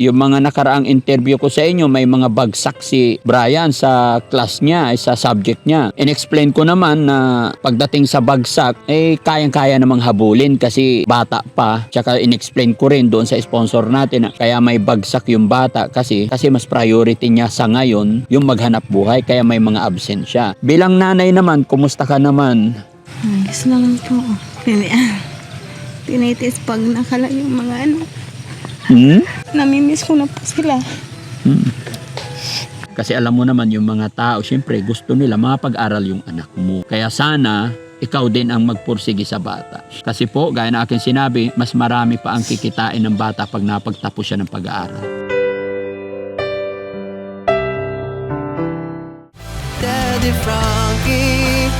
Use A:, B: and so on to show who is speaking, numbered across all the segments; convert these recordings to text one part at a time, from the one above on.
A: yung mga nakaraang interview ko sa inyo, may mga bagsak si Brian sa class niya, sa subject niya. In-explain ko naman na pagdating sa bagsak, kayang-kaya namang habulin kasi bata pa. Tsaka in-explain ko rin doon sa sponsor natin na kaya may bagsak yung bata kasi mas priority niya sa ngayon yung maghanap buhay, kaya may mga absent siya. Bilang nanay naman, kumusta ka naman?
B: Ayos naman po. Tinitis pag nakala yung mga namimiss ko na po sila.
A: Kasi alam mo naman yung mga tao, syempre gusto nila mapag-aral yung anak mo. Kaya sana ikaw din ang magpursige sa bata. Kasi po, gaya na akin sinabi, mas marami pa ang kikitain ng bata pag napagtapos siya ng pag-aaral.
C: Daddy Frankie,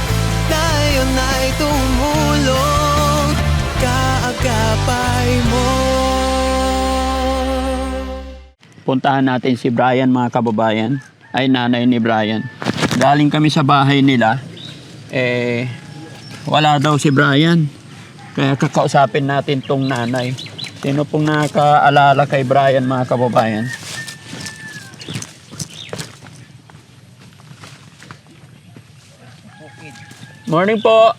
C: tayo na'y tumulong, kaagapay mo.
A: Puntahan natin si Brian, mga kababayan. Ay, nanay ni Brian. Galing kami sa bahay nila. Wala daw si Brian. Kaya kakausapin natin tong nanay. Sino pong nakaalala kay Brian, mga kababayan? Morning po.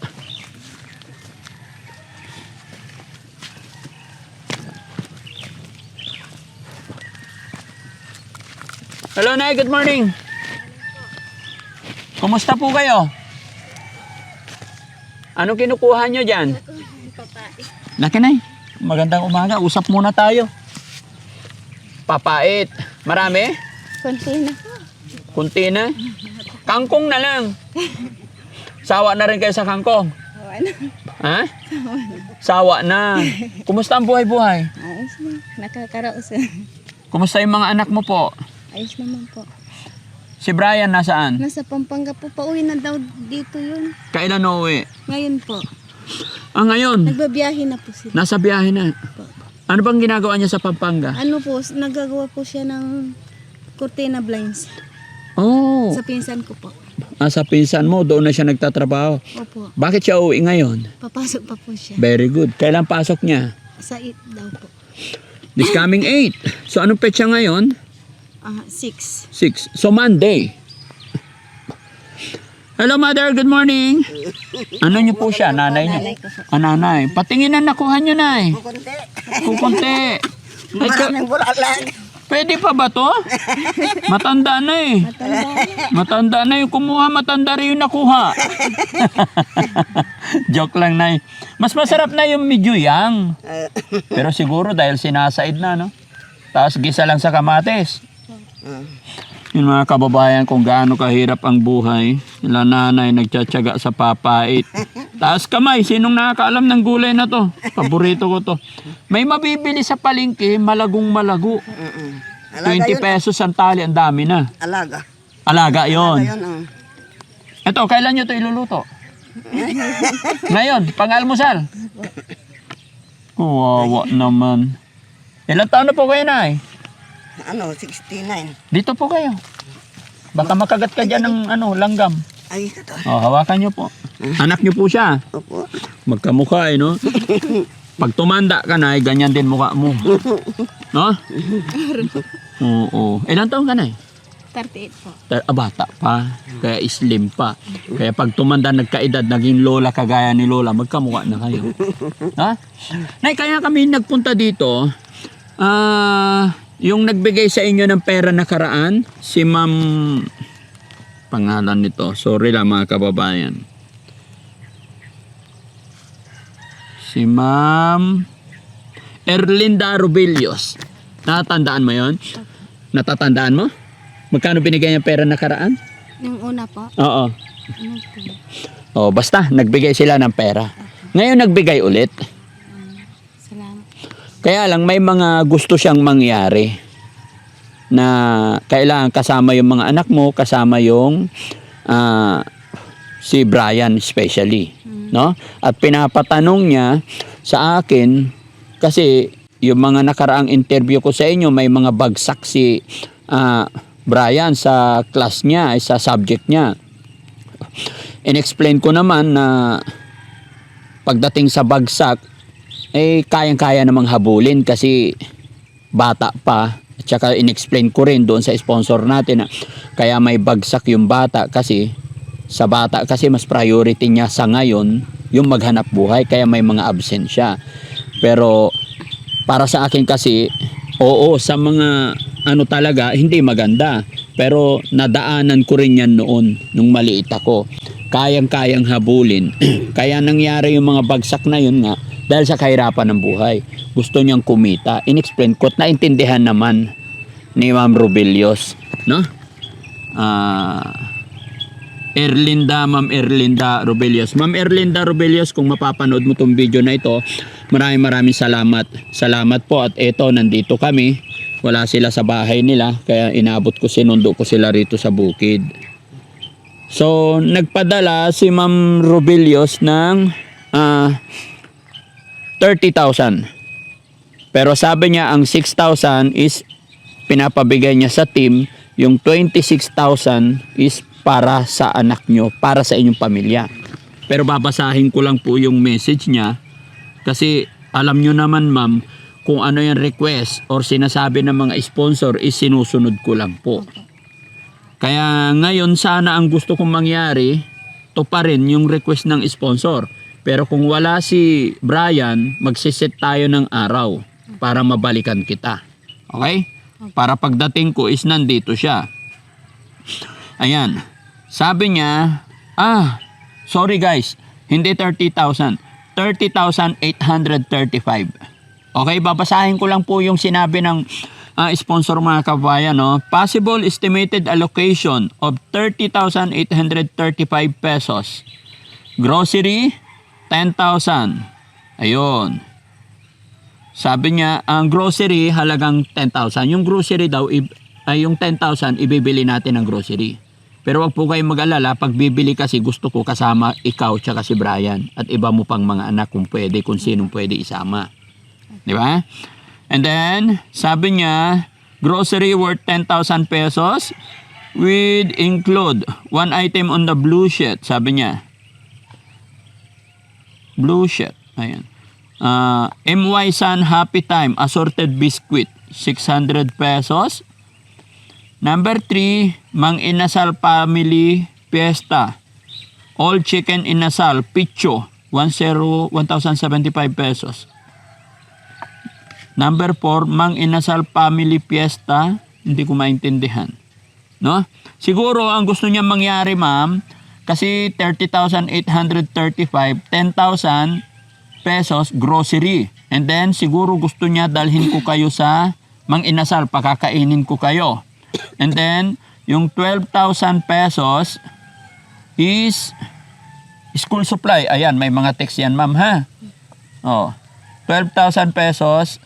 A: Hello, Nay. Good morning. Kumusta po kayo? Anong kinukuha nyo dyan? Laki, Nay. Magandang umaga. Usap muna tayo. Papait. Marami?
B: Konti na po.
A: Kunti na? Kangkong na lang. Sawa na rin kayo sa kangkong?
B: Sawa na.
A: Ha? Sawa na. Kumusta ang buhay-buhay?
B: Ayos na. Nakakaraos.
A: Kumusta yung mga anak mo po?
B: Ayos naman po.
A: Si Brian nasaan?
B: Nasa Pampanga po. Pauwi na daw dito yun.
A: Kailan uuwi?
B: Ngayon po.
A: Ngayon?
B: Nagbabiyahe na po sila.
A: Nasa biyahe na.
B: Po.
A: Ano bang ginagawa niya sa Pampanga?
B: Ano po, nagagawa po siya ng cortina blinds.
A: Oh,
B: Sa pinsan ko po.
A: sa pinsan mo, doon na siya nagtatrabaho.
B: Opo.
A: Bakit siya uuwi ngayon?
B: Papasok pa po siya.
A: Very good. Kailan pasok niya?
B: Sa 8 daw po.
A: This coming 8. So anong petsa ngayon?
B: 6.
A: 6. So Monday. Hello, Mother. Good morning. Ano niyo po siya? Nanay niyo?
B: Nanay ko po.
A: Nanay. Patingin na nakuha niyo, Nay. Kukunti. Ay,
C: Maraming bulalag.
A: pwede pa ba to? Matanda na eh. Matanda na yung kumuha, matanda rin yung nakuha. Joke lang, Nay. Mas masarap na yung medyo young. Pero siguro dahil sinasaid na, no? Tapos gisa lang sa kamatis. Yung mga kababayan kung gaano kahirap ang buhay. Sila nanay nagtsatsaga sa papait. Taas kamay, sinong nakakaalam ng gulay na to? Paborito ko to. May mabibili sa palengke, malagong malago. 20 pesos ang tali, ang dami na.
C: Alaga.
A: Alaga yon.
C: Ayun,
A: Ito, kailan nyo to iluluto? Ngayon, pang-almusal. Kawawa naman. Ilang taon na po kayo, Nay?
C: 69.
A: Dito po kayo. Baka makagat ka dyan ng langgam.
C: Ay, ito.
A: Hawakan nyo po. Anak nyo po siya.
C: Opo.
A: Magkamukha no? Pag tumanda ka na, ganyan din mukha mo. No? Oo. Ilang taon ka na
B: 38 po.
A: Bata pa. Kaya slim pa. Kaya pag tumanda, nagkaedad, naging lola kagaya ni lola, magkamukha na kayo. Ha? Nay, kaya kami nagpunta dito, yung nagbigay sa inyo ng pera nakaraan, si Ma'am, pangalan nito, sorry lang mga kababayan. Si Ma'am Erlinda Rubilios. Natatandaan mo yon? Natatandaan mo? Magkano binigay niya pera nakaraan?
B: Yung una po.
A: Oo.
B: Ano po?
A: Oh, basta nagbigay sila ng pera. Ngayon nagbigay ulit.
B: Salamat.
A: Kaya lang may mga gusto siyang mangyari na kailangan kasama yung mga anak mo, kasama yung si Brian especially, no? At pinapatanong niya sa akin kasi yung mga nakaraang interview ko sa inyo, may mga bagsak si Brian sa class niya, sa subject niya. In-explain ko naman na pagdating sa bagsak, kayang-kaya namang habulin kasi bata pa. Tsaka in-explain ko rin doon sa sponsor natin na kaya may bagsak yung bata kasi sa bata kasi mas priority niya sa ngayon yung maghanap buhay kaya may mga absent siya. Pero para sa akin kasi, oo, sa mga ano talaga, hindi maganda. Pero nadaanan ko rin yan noon, nung maliit ako. Kayang-kayang habulin. Kaya nangyari yung mga bagsak na yun nga, dahil sa kahirapan ng buhay. Gusto niyang kumita. In-explain ko, naintindihan naman ni Ma'am Rubelios. No? Ma'am Erlinda Rubelios. Ma'am Erlinda Rubelios, kung mapapanood mo tong video na ito, maraming salamat. Salamat po at eto, nandito kami. Wala sila sa bahay nila, kaya inabot ko, sinundo ko sila rito sa bukid. So, nagpadala si Ma'am Rubelios ng 30,000. Pero sabi niya, ang 6,000 is pinapabigay niya sa team, yung 26,000 is para sa anak nyo, para sa inyong pamilya. Pero babasahin ko lang po yung message niya kasi alam nyo naman ma'am, kung ano yung request or sinasabi ng mga sponsor is sinusunod ko lang po. Kaya ngayon sana ang gusto kong mangyari, to pa rin yung request ng sponsor. Pero kung wala si Brian, magsiset tayo ng araw para mabalikan kita. Okay? Para pagdating ko is nandito siya. Ayan. Sabi niya, sorry guys, hindi 30,000. 30,835. Okay, babasahin ko lang po yung sinabi ng sponsor mga kabayan. No? Possible estimated allocation of 30,835 pesos. Grocery, 10,000. Ayun. Sabi niya, ang grocery halagang 10,000. Yung grocery daw, yung 10,000, ibibili natin ng grocery. Pero wag po kayong mag-alala, pag bibili kasi gusto ko kasama ikaw tsaka si Brian at iba mo pang mga anak kung pwede, kung sinong pwede isama. Di ba? And then, sabi niya, grocery worth 10,000 pesos with include one item on the blue sheet. Sabi niya, blue sheet. Ayan. MY Sun Happy Time assorted biscuit, 600 pesos. Number 3, Mang Inasal Family Fiesta. All Chicken Inasal Picho, 1,075 pesos. Number 4, Mang Inasal Family Fiesta. Hindi ko maintindihan. No? Siguro ang gusto niya mangyari ma'am, kasi 30,835, 10,000 pesos grocery. And then siguro gusto niya dalhin ko kayo sa Mang Inasal, pakakainin ko kayo. And then, yung 12,000 pesos is school supply. Ayan, may mga text yan, ma'am, ha? Oh, 12,000 pesos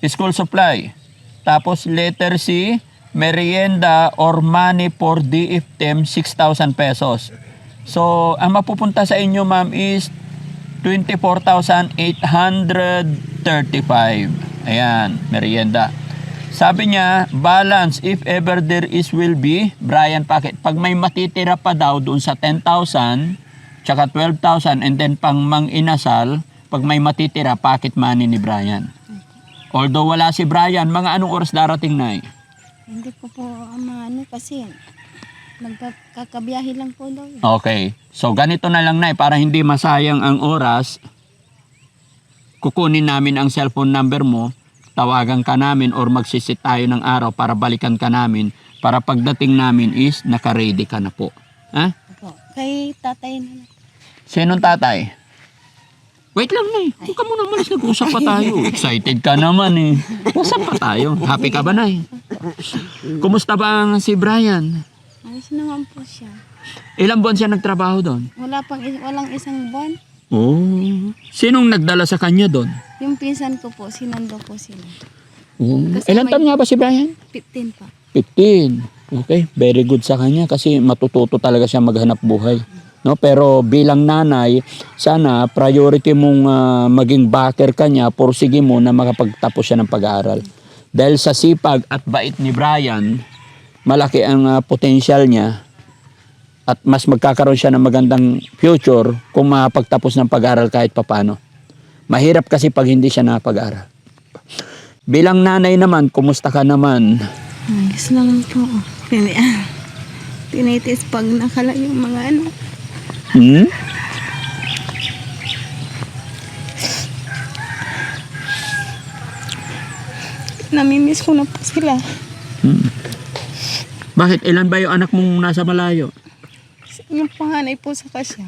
A: school supply. Tapos, letter C, merienda or money for DFTM, 6,000 pesos. So, ang mapupunta sa inyo, ma'am, is 24,835. Ayan, merienda. Sabi niya, balance if ever there is will be, Brian Packet. Pag may matitira pa daw doon sa 10,000, tsaka 12,000, and then pang Mang Inasal, pag may matitira, pocket money ni Brian. Although wala si Brian, mga anong oras darating na?
B: Hindi ko po kasi nagkakabiyahe lang po daw.
A: Okay. So ganito na lang na para hindi masayang ang oras, kukunin namin ang cellphone number mo, tawagan ka namin or magsisit tayo ng araw para balikan ka namin para pagdating namin is naka-ready ka na po. Ha?
B: Opo. Kay tatay na.
A: Sinong tatay? Wait lang na Huwag ka muna umalis, nag-usap pa tayo. Excited ka naman Usap pa tayo. Happy ka ba na Kumusta ba ang si Brian?
B: Ayos naman po siya.
A: Ilang buwan siya nagtrabaho doon?
B: Walang isang buwan.
A: Oh. Sinong nagdala sa kanya doon?
B: Yung pinsan ko po, sinando po sila.
A: Oh.
B: Kasi
A: Ilan taon nga ba si Brian?
B: 15 pa.
A: 15. Okay, very good sa kanya kasi matututo talaga siya maghanap buhay. No, pero bilang nanay, sana priority mong maging backer kanya, pursige mo na makapagtapos siya ng pag-aaral. Dahil sa sipag at bait ni Brian, malaki ang potential niya at mas magkakaroon siya ng magandang future kung makapagtapos ng pag-aaral kahit papano. Mahirap kasi pag hindi siya nakapag-aaral. Bilang nanay naman, kumusta ka naman?
B: Ayos naman po. Tinitis pag nakala yung mga ano.
A: Hmm?
B: Namimiss ko na po sila.
A: Bakit? Ilan ba yung anak mong nasa malayo?
B: Yung panganay po sa kasya.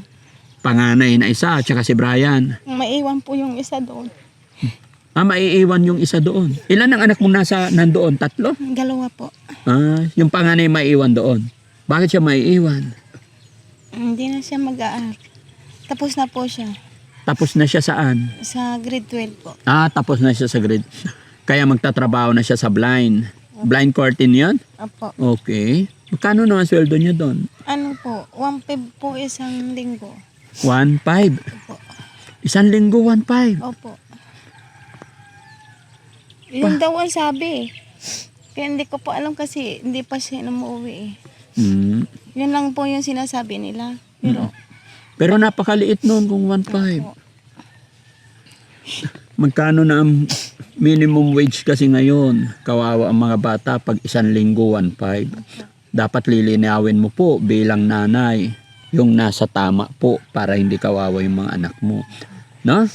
A: Panganay na isa, at saka si Brian.
B: Maiwan po yung isa doon.
A: Maiiwan yung isa doon. Ilan ang anak mong nandoon? 3?
B: Dalawa po.
A: Yung panganay maiiwan doon. Bakit siya maiiwan?
B: Hindi na siya mag-aaral. Tapos na po siya.
A: Tapos na siya saan?
B: Sa grade 12 po.
A: Tapos na siya sa grade. Kaya magtatrabaho na siya sa blind. Blind curtain yun?
B: Opo.
A: Okay. Magkano naman sweldo niya doon?
B: Ano po, 1.5 po isang linggo.
A: 1.5.
B: Opo.
A: Isang linggo, 1.5.
B: Opo. Yun daw ang sabi. Kaya hindi ko po alam kasi hindi pa siya umuwi eh. Yun lang po yung sinasabi nila.
A: Pero napakaliit noon kung 1.5.
B: Opo.
A: Magkano na ang minimum wage kasi ngayon? Kawawa ang mga bata pag isang linggo, 1.5. Dapat lilinawin mo po bilang nanay yung nasa tama po para hindi kawawa yung mga anak mo. No?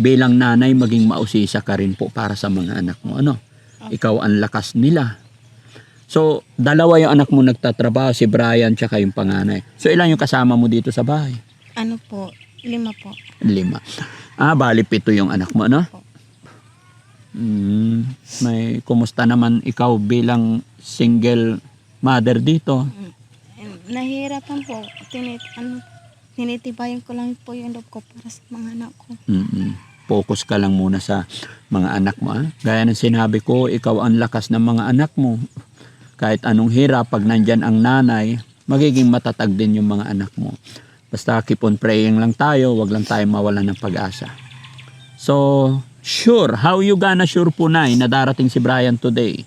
A: Bilang nanay, maging mausisa ka rin po para sa mga anak mo. Ano? Ikaw ang lakas nila. So, dalawa yung anak mo nagtatrabaho, si Brian tsaka yung panganay. So, ilan yung kasama mo dito sa bahay?
B: Ano po, 5 po.
A: 5. Bali 7 yung anak mo, no? May kumusta naman ikaw bilang single mother dito?
B: Nahihirapan po. Tinitibayan ko lang po yung loob ko para sa mga anak ko.
A: Focus ka lang muna sa mga anak mo. Gaya ng sinabi ko, ikaw ang lakas ng mga anak mo. Kahit anong hirap, pag nandyan ang nanay, magiging matatag din yung mga anak mo. Basta keep on praying lang tayo, wag lang tayo mawalan ng pag-asa. So, sure, how you gonna sure po na darating si Brian today?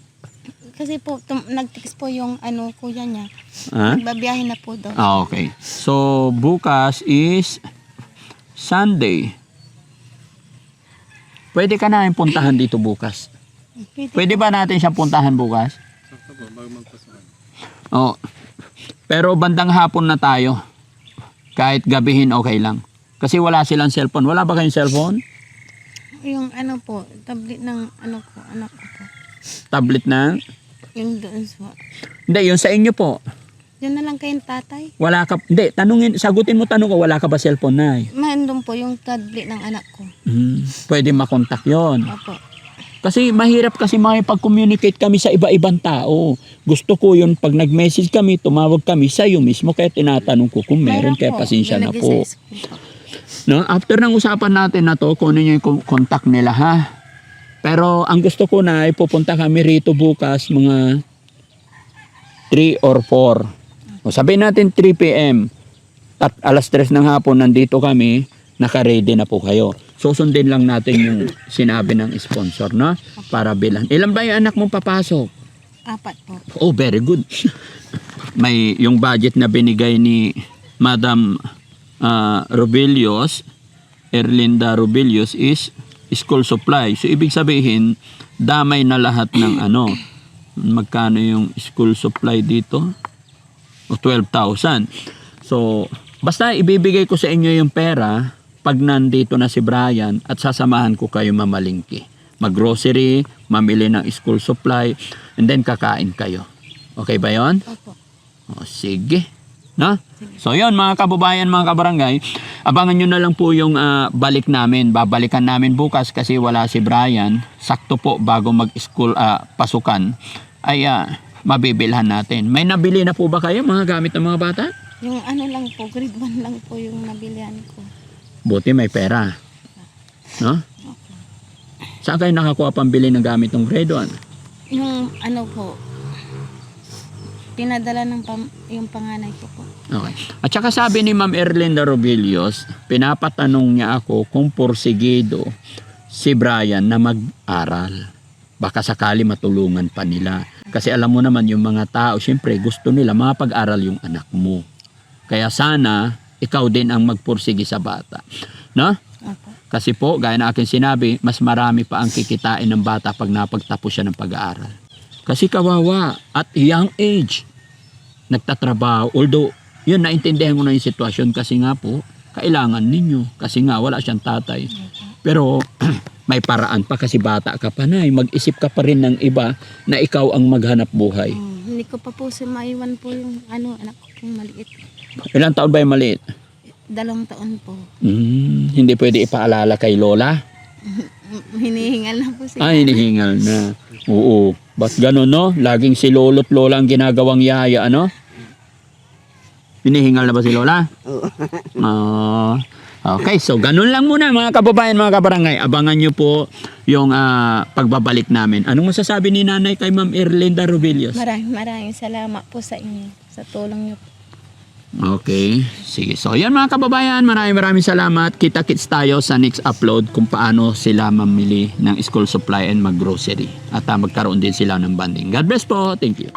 B: Kasi po, nag-text po yung kuya niya.
A: Ha?
B: Babiyahin na po doon.
A: Okay. So, bukas is Sunday. Pwede ka na puntahan dito bukas. Pwede ba natin siya puntahan bukas? Oo. Pero bandang hapon na tayo. Kahit gabihin okay lang. Kasi wala silang cellphone. Wala ba kayong cellphone?
B: Yung po, tablet ng anak ko po.
A: Tablet na?
B: Yung doon po.
A: Hindi, yung sa inyo po.
B: Yun na lang kayong tatay.
A: Wala ka, hindi, sagutin mo tanong ko, wala ka ba cellphone na?
B: Mandun po yung tablet ng anak ko.
A: Pwede makontak yon.
B: Opo.
A: Kasi mahirap kasi makipag-communicate kami sa iba-ibang tao. Gusto ko yun, pag nag-message kami, tumawag kami sa'yo mismo, kaya tinatanong ko kung meron, kaya pasensya na po. No? After ng usapan natin na to, kunin nyo yung contact nila ha. Pero ang gusto ko na, pupunta kami rito bukas mga 3 or 4. O sabihin natin 3 p.m. At alas 3 ng hapon nandito kami, naka-ready na po kayo. Susundin lang natin yung sinabi ng sponsor, no? Para bilan. Ilan ba yung anak mong papasok?
B: 4 po.
A: Oh, very good. May yung budget na binigay ni Madam Robilios, Erlinda Robilios is school supply. So, ibig sabihin, damay na lahat ng magkano yung school supply dito? O 12,000. So, basta ibibigay ko sa inyo yung pera pag nandito na si Brian at sasamahan ko kayo mamalingki. Mag-grocery, mamili ng school supply, and then kakain kayo. Okay ba yon?
B: Opo.
A: O, sige. No? So yun mga kababayan, mga kabarangay, abangan nyo na lang po yung balik namin. Babalikan namin bukas kasi wala si Brian. Sakto po bago mag-school pasukan ay mabibilhan natin. May nabili na po ba kayo mga gamit ng mga bata?
B: Yung lang po, grade 1 lang po yung nabilihan ko.
A: Buti may pera. No? Saan kayo nakakuha pambili ng gamit ng grade 1?
B: Yung po, pinadala ng yung panganay ko po.
A: Okay. At saka sabi ni Ma'am Erlinda Robilios, pinapatanong niya ako kung porsigido si Brian na mag-aral. Baka sakali matulungan pa nila. Kasi alam mo naman yung mga tao, syempre gusto nila mapag-aral yung anak mo. Kaya sana ikaw din ang magpursigi sa bata. No?
B: Opo.
A: Kasi po, gaya na aking sinabi, mas marami pa ang kikitain ng bata pag napagtapos siya ng pag-aaral. Kasi kawawa, at young age, nagtatrabaho. Although, yun, naintindihan ko na yung sitwasyon kasi nga po, kailangan ninyo. Kasi nga, wala siyang tatay. Pero, may paraan pa kasi bata ka pa na. Mag-isip ka pa rin ng iba na ikaw ang maghanap buhay.
B: Hindi ko pa po maiwan po yung anak ko pong maliit.
A: Ilang taon ba yung maliit?
B: 2 taon po.
A: Hindi pwede ipaalala kay Lola?
B: Hinihingal na po siya.
A: Ay, hinihingal na. Oo. Ba't gano'n, no? Laging si lolo't lola ang ginagawang yaya, ano? Hinihingal na ba si Lola? Oo. Okay, so ganun lang muna mga kababayan, mga kabarangay. Abangan nyo po yung pagbabalik namin. Anong masasabi ni nanay kay Ma'am Erlinda Rubilios?
B: Maraming salamat po sa inyo. Sa tulong niyo po.
A: Okay, sige. So yan mga kababayan, maraming salamat. Kita-kits tayo sa next upload kung paano sila mamili ng school supply and mag-grocery. At magkaroon din sila ng bonding. God bless po. Thank you.